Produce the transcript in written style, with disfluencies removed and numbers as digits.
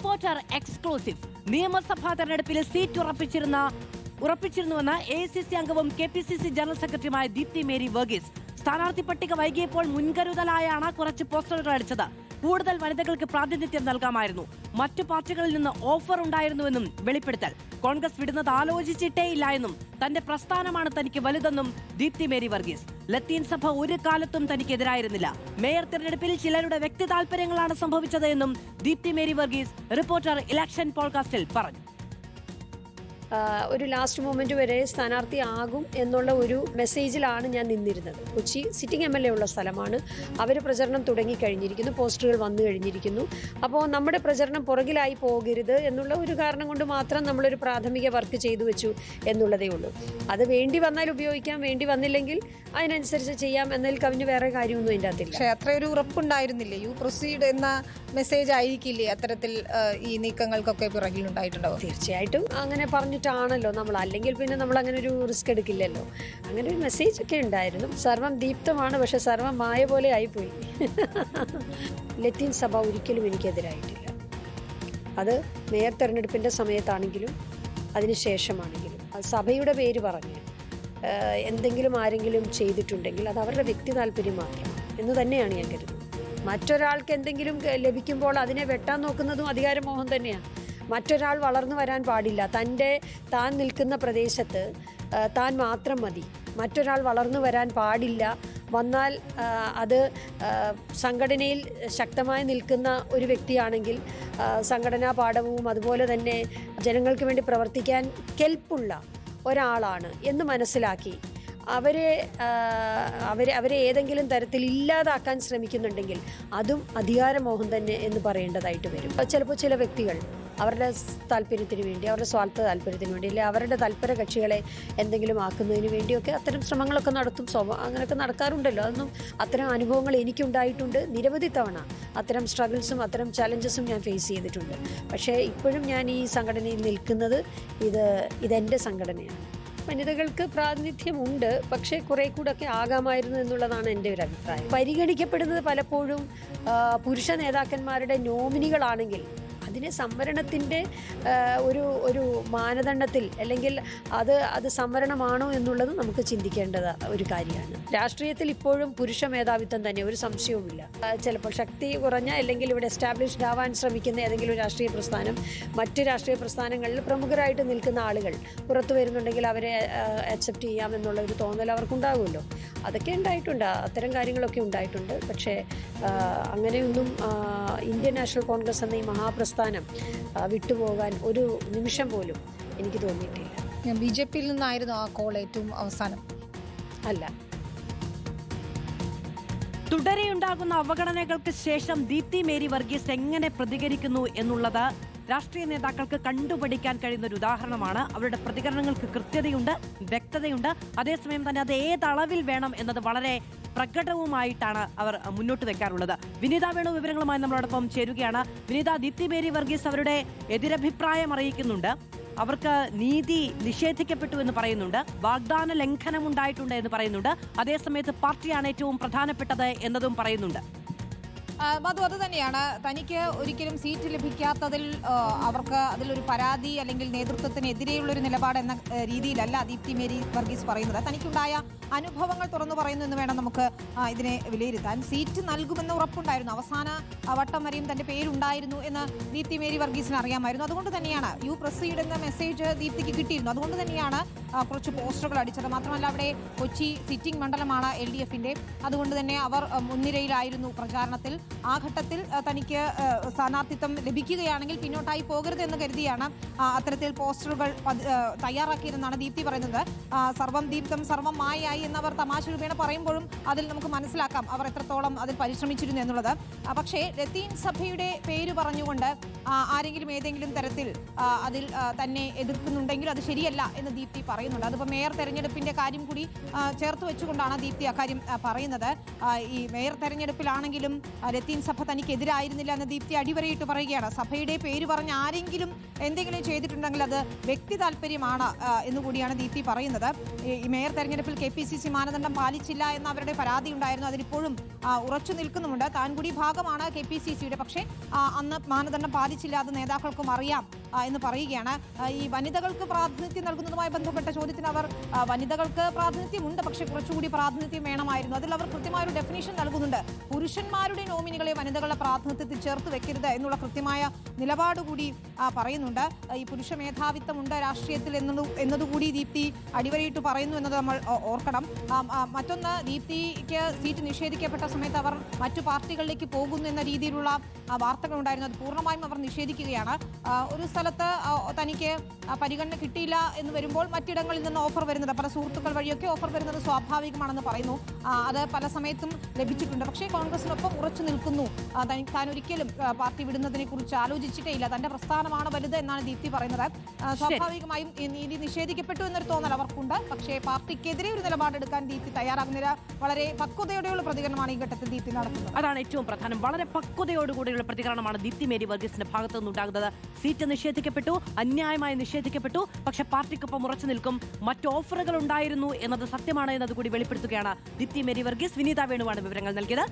Reporter exclusive. നിയമസഭാ തെരഞ്ഞെടുപ്പിൽ seat ഉറപ്പിച്ചിരുന്നുവെന്ന് AICC അംഗവും KPCC ജനറൽ സെക്രട്ടറിയുമായ ദീപ്തി മേരി വർഗീസ്. സ്ഥാനാർത്ഥി പട്ടിക വൈകിയപ്പോൾ മുൻകരുതലായാണ് കുറച്ച് പോസ്റ്ററുകൾ അടിച്ചത്. കൂടുതൽ വനിതകൾക്ക് പ്രാതിനിധ്യം നൽകാമായിരുന്നു. മറ്റു പാർട്ടികളിൽ നിന്ന് ഓഫർ ഉണ്ടായിരുന്നുവെന്നും വെളിപ്പെടുത്തൽ. കോൺഗ്രസ് വിടുന്നത് ആലോചിച്ചിട്ടേയില്ല എന്നും തന്റെ പ്രസ്ഥാനമാണ് തനിക്ക് വലുതെന്നും ദീപ്തി മേരി വർഗീസ്. ലത്തീൻ സഭ ഒരു കാലത്തും തനിക്കെതിരായിരുന്നില്ല. മേയർ തെരഞ്ഞെടുപ്പിൽ ചിലരുടെ വ്യക്തി താല്പര്യങ്ങളാണ് സംഭവിച്ചത് എന്നും ദീപ്തി മേരി വർഗീസ് റിപ്പോർട്ടർ ഇലക്ഷൻ പോഡ്കാസ്റ്റിൽ പറഞ്ഞു. ഒരു ലാസ്റ്റ് മൊമെന്റ് വരെ സ്ഥാനാർത്ഥി ആകും എന്നുള്ള ഒരു മെസ്സേജിലാണ് ഞാൻ നിന്നിരുന്നത്. കൊച്ചി സിറ്റിംഗ് MLA ഉള്ള സ്ഥലമാണ്. അവർ പ്രചരണം തുടങ്ങിക്കഴിഞ്ഞിരിക്കുന്നു, പോസ്റ്ററുകൾ വന്നു കഴിഞ്ഞിരിക്കുന്നു. അപ്പോൾ നമ്മുടെ പ്രചരണം പുറകിലായി പോകരുത് എന്നുള്ള ഒരു കാരണം കൊണ്ട് മാത്രം നമ്മളൊരു പ്രാഥമിക വർക്ക് ചെയ്തു വെച്ചു എന്നുള്ളതേ ഉള്ളൂ. അത് വേണ്ടി വന്നാൽ ഉപയോഗിക്കാം, വേണ്ടി വന്നില്ലെങ്കിൽ അതിനനുസരിച്ച് ചെയ്യാം എന്നതിൽ കവിഞ്ഞ് വേറെ കാര്യമൊന്നും അതിൻ്റെ അകത്തില്ല. പക്ഷേ അത്രയൊരു ഉറപ്പുണ്ടായിരുന്നില്ലേ? യു പ്രൊസീഡ് എന്ന മെസ്സേജ് ആയിരിക്കില്ലേ അത്തരത്തിൽ ഈ നീക്കങ്ങൾക്കൊക്കെ പിറകിലുണ്ടായിട്ടുണ്ടാവും? തീർച്ചയായിട്ടും അങ്ങനെ പറഞ്ഞിട്ടാണല്ലോ നമ്മൾ, അല്ലെങ്കിൽ പിന്നെ നമ്മൾ അങ്ങനെ ഒരു റിസ്ക് എടുക്കില്ലല്ലോ. അങ്ങനെ ഒരു മെസ്സേജ് ഒക്കെ ഉണ്ടായിരുന്നു. സർവം ദീപ്തമാണ്, പക്ഷെ സർവം മായ പോലെ ആയിപ്പോയി. ലത്തീൻ സഭ ഒരിക്കലും എനിക്കെതിരായിട്ടില്ല. അത് മേയർ തെരഞ്ഞെടുപ്പിൻ്റെ സമയത്താണെങ്കിലും അതിനുശേഷമാണെങ്കിലും സഭയുടെ പേര് പറഞ്ഞ് എന്തെങ്കിലും ആരെങ്കിലും ചെയ്തിട്ടുണ്ടെങ്കിൽ അത് അവരുടെ വ്യക്തി താല്പര്യം മാത്രമാണ് എന്ന് തന്നെയാണ് ഞാൻ കരുതുന്നത്. മറ്റൊരാൾക്ക് എന്തെങ്കിലും ലഭിക്കുമ്പോൾ അതിനെ വെട്ടാൻ നോക്കുന്നതും അധികാരമോഹം തന്നെയാണ്. മറ്റൊരാൾ വളർന്നു വരാൻ പാടില്ല. താൻ നിൽക്കുന്ന പ്രദേശത്ത് താൻ മാത്രം മതി. മറ്റൊരാൾ വളർന്നു വരാൻ പാടില്ല. വന്നാൽ അത് സംഘടനയിൽ ശക്തമായി നിൽക്കുന്ന ഒരു വ്യക്തിയാണെങ്കിൽ സംഘടനാ പാഠവും അതുപോലെ തന്നെ ജനങ്ങൾക്ക് വേണ്ടി പ്രവർത്തിക്കാൻ കെൽപ്പുള്ള ഒരാളാണ് എന്ന് മനസ്സിലാക്കി അവരെ ഏതെങ്കിലും തരത്തിൽ ഇല്ലാതാക്കാൻ ശ്രമിക്കുന്നുണ്ടെങ്കിൽ അതും അധികാരമോഹം തന്നെ എന്ന് പറയേണ്ടതായിട്ട് വരും. ചിലപ്പോൾ ചില വ്യക്തികൾ അവരുടെ താല്പര്യത്തിന് വേണ്ടി, അവരുടെ സ്വാർത്ഥ താല്പര്യത്തിന് വേണ്ടി, അല്ലെങ്കിൽ അവരുടെ തൽപര കക്ഷികളെ എന്തെങ്കിലും ആക്കുന്നതിന് വേണ്ടിയൊക്കെ അത്തരം ശ്രമങ്ങളൊക്കെ നടത്തും. അങ്ങനെയൊക്കെ നടക്കാറുണ്ടല്ലോ. അതൊന്നും അത്തരം അനുഭവങ്ങൾ എനിക്കുണ്ടായിട്ടുണ്ട്. നിരവധി തവണ അത്തരം സ്ട്രഗിൾസും അത്തരം ചലഞ്ചസും ഞാൻ ഫേസ് ചെയ്തിട്ടുണ്ട്. പക്ഷേ ഇപ്പോഴും ഞാൻ ഈ സംഘടനയിൽ നിൽക്കുന്നത് ഇതെൻ്റെ സംഘടനയാണ്. വനിതകൾക്ക് പ്രാതിനിധ്യമുണ്ട്, പക്ഷേ കുറെ കൂടെയൊക്കെ ആകാമായിരുന്നു എന്നുള്ളതാണ് എൻ്റെ ഒരു അഭിപ്രായം. പരിഗണിക്കപ്പെടുന്നത് പലപ്പോഴും പുരുഷ നേതാക്കന്മാരുടെ നോമിനികളാണെങ്കിൽ അതിനെ സംവരണത്തിൻ്റെ ഒരു മാനദണ്ഡത്തിൽ, അല്ലെങ്കിൽ അത് സംവരണമാണോ എന്നുള്ളത് നമുക്ക് ചിന്തിക്കേണ്ടത് ഒരു കാര്യമാണ്. രാഷ്ട്രീയത്തിൽ ഇപ്പോഴും പുരുഷ മേധാവിത്വം തന്നെ, ഒരു സംശയവുമില്ല. ചിലപ്പോൾ ശക്തി കുറഞ്ഞ അല്ലെങ്കിൽ ഇവിടെ എസ്റ്റാബ്ലിഷ്ഡ് ആവാൻ ശ്രമിക്കുന്ന ഏതെങ്കിലും രാഷ്ട്രീയ പ്രസ്ഥാനം മറ്റ് രാഷ്ട്രീയ പ്രസ്ഥാനങ്ങളിൽ പ്രമുഖരായിട്ട് നിൽക്കുന്ന ആളുകൾ പുറത്തു വരുന്നുണ്ടെങ്കിൽ അവരെ അക്സെപ്റ്റ് ചെയ്യാമെന്നുള്ള ഒരു തോന്നൽ അവർക്കുണ്ടാകുമല്ലോ. അതൊക്കെ ഉണ്ടായിട്ടുണ്ട്, അത്തരം കാര്യങ്ങളൊക്കെ ഉണ്ടായിട്ടുണ്ട്. പക്ഷേ അങ്ങനെയൊന്നും ഇന്ത്യൻ നാഷണൽ കോൺഗ്രസ് എന്ന ഈ മഹാപ്രസ്ഥാനം വിട്ടുപോകാൻ ഒരു നിമിഷം പോലും എനിക്ക് തോന്നിയിട്ടില്ല. BJP-യിൽ നിന്നായിരുന്നു ആ കോൾ ഏറ്റവും അവസാനം? അല്ല. തുടരെയുണ്ടാകുന്ന അവഗണനകൾക്ക് ശേഷം ദീപ്തി മേരി വർഗീസ് എങ്ങനെ പ്രതികരിക്കുന്നു എന്നുള്ളത് രാഷ്ട്രീയ നേതാക്കൾക്ക് കണ്ടുപിടിക്കാൻ കഴിയുന്ന ഒരു ഉദാഹരണമാണ്. അവരുടെ പ്രതികരണങ്ങൾക്ക് കൃത്യതയുണ്ട്, വ്യക്തതയുണ്ട്. അതേസമയം തന്നെ അത് ഏതളവിൽ വേണം എന്നത് വളരെ പ്രകടവുമായിട്ടാണ് അവർ മുന്നോട്ട് വെക്കാറുള്ളത്. വിനീത വേണു വിവരങ്ങളുമായി നമ്മളോടൊപ്പം ചേരുകയാണ്. വിനീത, ദീപ്തി മേരി വർഗീസ് അവരുടെ എതിരഭിപ്രായം അറിയിക്കുന്നുണ്ട്. അവർക്ക് നീതി നിഷേധിക്കപ്പെട്ടു എന്ന് പറയുന്നുണ്ട്, വാഗ്ദാന ലംഘനമുണ്ടായിട്ടുണ്ട് എന്ന് പറയുന്നുണ്ട്. അതേസമയത്ത് പാർട്ടിയാണ് ഏറ്റവും പ്രധാനപ്പെട്ടത് എന്നതും പറയുന്നുണ്ട്. മധു, അത് തന്നെയാണ്. തനിക്ക് ഒരിക്കലും സീറ്റ് ലഭിക്കാത്തതിൽ അവർക്ക് അതിലൊരു പരാതി അല്ലെങ്കിൽ നേതൃത്വത്തിനെതിരെയുള്ളൊരു നിലപാട് എന്ന രീതിയിലല്ല ദീപ്തി മേരി വർഗീസ് പറയുന്നത്. തനിക്കുണ്ടായ അനുഭവങ്ങൾ തുറന്നു പറയുന്നു എന്ന് വേണം നമുക്ക് ഇതിനെ വിലയിരുത്താൻ. സീറ്റ് നൽകുമെന്ന് ഉറപ്പുണ്ടായിരുന്നു. അവസാന വട്ടം വരെയും തന്റെ പേരുണ്ടായിരുന്നു എന്ന് ദീപ്തി മേരി വർഗീസിന് അറിയാമായിരുന്നു. അതുകൊണ്ട് തന്നെയാണ് യു പ്രൊസീഡ് എന്ന മെസ്സേജ് ദീപ്തിക്ക് കിട്ടിയിരുന്നു. അതുകൊണ്ട് തന്നെയാണ് കുറച്ച് പോസ്റ്ററുകൾ അടിച്ചത്. മാത്രമല്ല അവിടെ കൊച്ചി സിറ്റിംഗ് മണ്ഡലമാണ് LDF-ന്റെ. അതുകൊണ്ട് തന്നെ അവർ മുൻനിരയിലായിരുന്നു പ്രചാരണത്തിൽ. ആ ഘട്ടത്തിൽ തനിക്ക് സ്ഥാനാർത്ഥിത്വം ലഭിക്കുകയാണെങ്കിൽ പിന്നോട്ടായി പോകരുത് എന്ന് കരുതിയാണ് അത്തരത്തിൽ പോസ്റ്ററുകൾ തയ്യാറാക്കിയതെന്നാണ് ദീപ്തി പറയുന്നത്. സർവം ദീപ്തം സർവം മായയായി എന്നവർ തമാശ രൂപേണ പറയുമ്പോഴും അതിൽ നമുക്ക് മനസ്സിലാക്കാം അവർ എത്രത്തോളം അതിൽ പരിശ്രമിച്ചിരുന്നു എന്നുള്ളത്. പക്ഷേ ലത്തീൻ സഭയുടെ പേര് പറഞ്ഞുകൊണ്ട് ആരെങ്കിലും ഏതെങ്കിലും തരത്തിൽ അതിൽ തന്നെ എതിർക്കുന്നുണ്ടെങ്കിൽ അത് ശരിയല്ല എന്ന് ദീപ്തി പറയുന്നുണ്ട്. അതിപ്പോൾ മേയർ തെരഞ്ഞെടുപ്പിന്റെ കാര്യം കൂടി ചേർത്ത് വെച്ചുകൊണ്ടാണ് ദീപ്തി അക്കാര്യം പറയുന്നത്. ഈ മേയർ തെരഞ്ഞെടുപ്പിലാണെങ്കിലും ലത്തീൻ സഭ തനിക്കെതിരായിരുന്നില്ല എന്ന് ദീപ്തി അടിവരയിട്ട് പറയുകയാണ്. സഭയുടെ പേര് പറഞ്ഞ് ആരെങ്കിലും എന്തെങ്കിലും ചെയ്തിട്ടുണ്ടെങ്കിൽ അത് വ്യക്തി താല്പര്യമാണ് എന്നുകൂടിയാണ് ദീപ്തി പറയുന്നത്. ഈ മേയർ തെരഞ്ഞെടുപ്പിൽ KPCC മാനദണ്ഡം പാലിച്ചില്ല എന്ന അവരുടെ പരാതി ഉണ്ടായിരുന്നു. അതിലിപ്പോഴും ഉറച്ചു നിൽക്കുന്നുമുണ്ട്. താൻ കൂടി ഭാഗമാണ് KPCC-യുടെ. പക്ഷേ അന്ന് മാനദണ്ഡം പാലിച്ചില്ല പാച്ചില്ല, അത് നേതാക്കൾക്കും അറിയാം എന്ന് പറയുകയാണ്. ഈ വനിതകൾക്ക് പ്രാതിനിധ്യം നൽകുന്നതുമായി ബന്ധപ്പെട്ട ചോദ്യത്തിന് അവർ വനിതകൾക്ക് പ്രാതിനിധ്യമുണ്ട്, പക്ഷേ കുറച്ചുകൂടി പ്രാതിനിധ്യം വേണമായിരുന്നു. അതിൽ അവർ കൃത്യമായൊരു ഡെഫിനിഷൻ നൽകുന്നുണ്ട്. പുരുഷന്മാരുടെ നോമിനികളെ വനിതകളുടെ പ്രാതിനിധ്യത്തിൽ ചേർത്ത് വെക്കരുത് എന്നുള്ള കൃത്യമായ നിലപാട് കൂടി പറയുന്നുണ്ട്. ഈ പുരുഷ മേധാവിത്വമുണ്ട് രാഷ്ട്രീയത്തിൽ എന്നതുകൂടി ദീപ്തി അടിവരയിട്ട് പറയുന്നു എന്നത് നമ്മൾ ഓർക്കണം. മറ്റൊന്ന്, ദീപ്തിക്ക് സീറ്റ് നിഷേധിക്കപ്പെട്ട സമയത്ത് അവർ മറ്റു പാർട്ടികളിലേക്ക് പോകുന്നു എന്ന രീതിയിലുള്ള വാർത്തകളുണ്ടായിരുന്നു. അത് പൂർണ്ണമായും അവർ നിഷേധിക്കുകയാണ്. ഒരു സ്ഥലത്ത് തനിക്ക് പരിഗണന കിട്ടിയില്ല എന്ന് വരുമ്പോൾ മറ്റിടങ്ങളിൽ നിന്ന് ഓഫർ വരുന്നത്, പല സുഹൃത്തുക്കൾ വഴിയൊക്കെ ഓഫർ വരുന്നത് സ്വാഭാവികമാണെന്ന് പറയുന്നു. അത് പല സമയത്തും ലഭിച്ചിട്ടുണ്ട്. പക്ഷേ കോൺഗ്രസിനൊപ്പം ഉറച്ചു നിൽക്കുന്നു. താൻ ഒരിക്കലും പാർട്ടി വിടുന്നതിനെ കുറിച്ച് ആലോചിച്ചിട്ടേ ഇല്ല. തന്റെ പ്രസ്ഥാനമാണ് വലുത് എന്നാണ് ദീപ്തി പറയുന്നത്. സ്വാഭാവികമായും നീതി നിഷേധിക്കപ്പെട്ടു എന്നൊരു തോന്നൽ അവർക്കുണ്ട്. പക്ഷേ പാർട്ടിക്കെതിരെ ഒരു നിലപാടെടുക്കാൻ ദീപ്തി തയ്യാറാകുന്നില്ല. വളരെ പക്വതയോടെയുള്ള പ്രതികരണമാണ് ഈ ഘട്ടത്തിൽ ദീപ്തി നടത്തുന്നത്. അതാണ് ഏറ്റവും പ്രധാനം. വളരെ പക്വതയോടുകൂടിയുള്ള പ്രതികരണമാണ് ദീപ്തി മേരി വർഗീസിന്റെ ഭാഗത്തു നിന്നുണ്ടാകുന്നത്. സീറ്റ് നിഷേധിക്കപ്പെട്ടു, അന്യായമായി നിഷേധിക്കപ്പെട്ടു, പക്ഷെ പാർട്ടിക്കൊപ്പം ഉറച്ചു നിൽക്കും. മറ്റ് ഓഫറുകൾ ഉണ്ടായിരുന്നു എന്നത് സത്യമാണ് എന്നത് കൂടി വെളിപ്പെടുത്തുകയാണ് ദീപ്തി മേരി വർഗീസ്. വിനീത വേണുവാണ് വിവരങ്ങൾ നൽകിയത്.